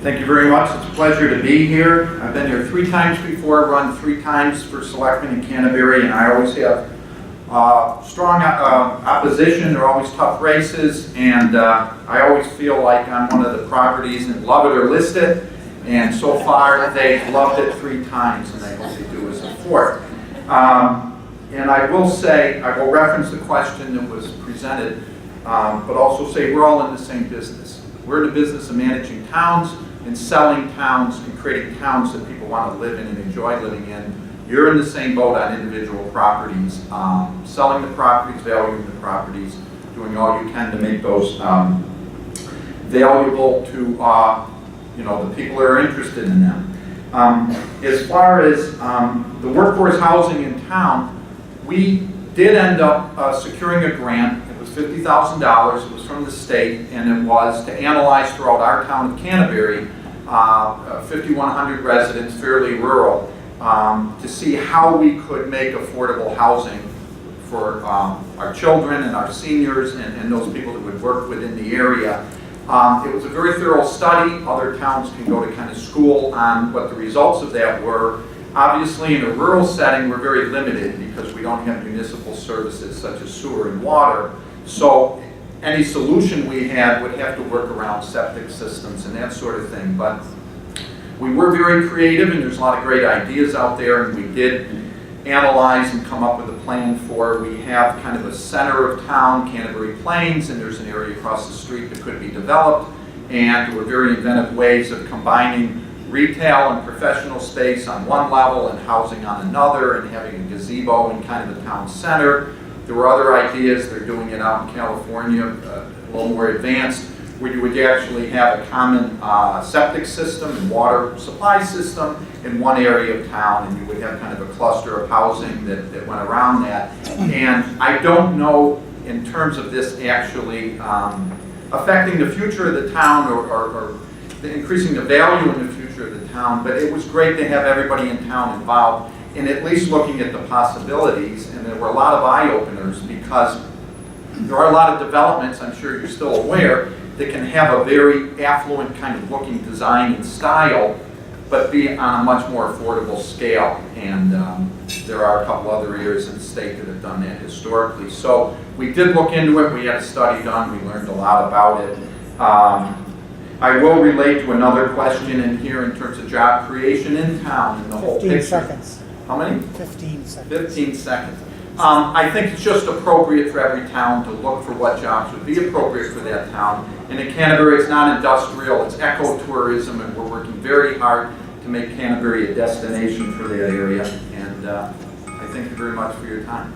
Thank you very much. It's a pleasure to be here. I've been here 3 times before, run 3 times for Selectman in Canterbury, and I always have strong opposition. They're always tough races, and I always feel like I'm one of the properties and love it or list it. And so far, they've loved it 3 times, and I hope they do as a 4th. And I will say, I will reference the question that was presented, but also say we're all in the same business. We're in the business of managing towns and selling towns and creating towns that people want to live in and enjoy living in. You're in the same boat on individual properties, selling the properties, valuing the properties, doing all you can to make those valuable to the people that are interested in them. As far as the workforce housing in town, we did end up securing a grant. It was $50,000. It was from the state, and it was to analyze throughout our town of Canterbury, 5,100 residents, fairly rural, to see how we could make affordable housing for our children and our seniors and those people that would work within the area. It was a very thorough study. Other towns can go to kind of school on what the results of that were. Obviously, in a rural setting, we're very limited because we don't have municipal services such as sewer and water. So any solution we had would have to work around septic systems and that sort of thing. But we were very creative, and there's a lot of great ideas out there, and we did analyze and come up with a plan for. We have kind of a center of town, Canterbury Plains, and there's an area across the street that could be developed. And there were very inventive ways of combining retail and professional space on one level and housing on another, and having a gazebo in kind of the town center. There were other ideas. They're doing it out in California, a little more advanced, where you would actually have a common septic system and water supply system in one area of town, and you would have kind of a cluster of housing that went around that. And I don't know, in terms of this actually affecting the future of the town or increasing the value in the future of the town, but it was great to have everybody in town involved in at least looking at the possibilities. And there were a lot of eye-openers, because there are a lot of developments, I'm sure you're still aware, that can have a very affluent kind of looking design and style, but be on a much more affordable scale. And there are a couple other areas in the state that have done that historically. So we did look into it. We had a study done. We learned a lot about it. I will relate to another question in here in terms of job creation in town and the whole picture. 15 seconds. How many? 15 seconds. 15 seconds. I think it's just appropriate for every town to look for what jobs would be appropriate for that town. And in Canterbury, it's not industrial, it's ecotourism, and we're working very hard to make Canterbury a destination for that area. And I thank you very much for your time.